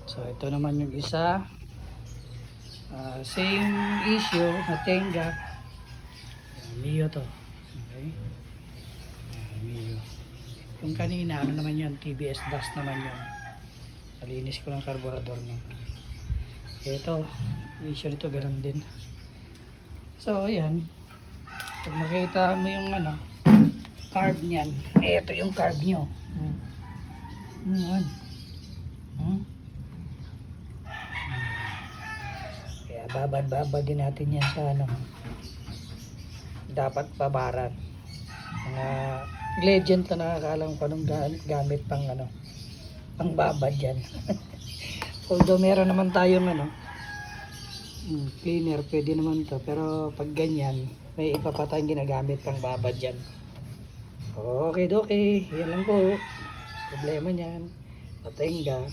So ito naman yung isa. Same issue na tenga. Mio to. Okay. Mio. Yung kanina, ano naman yun? TBS dust naman yun. Nalinis ko ng carburetor niya. Ito, issue nito ganoon din. So ayan. Pag makita mo yung ano, carb niyan. Ito yung carb nyo. Ayan. Kaya babad din natin yan sa ano. Dapat pabaran. Mga legend na nakakalam ko anong gamit pang ano, pang babad yan. Although meron naman tayong ano, cleaner, pwede naman to. Pero pag ganyan, may iba pa tayong ginagamit pang babad yan. Okay, yan lang po. Problema niyan. Patenga.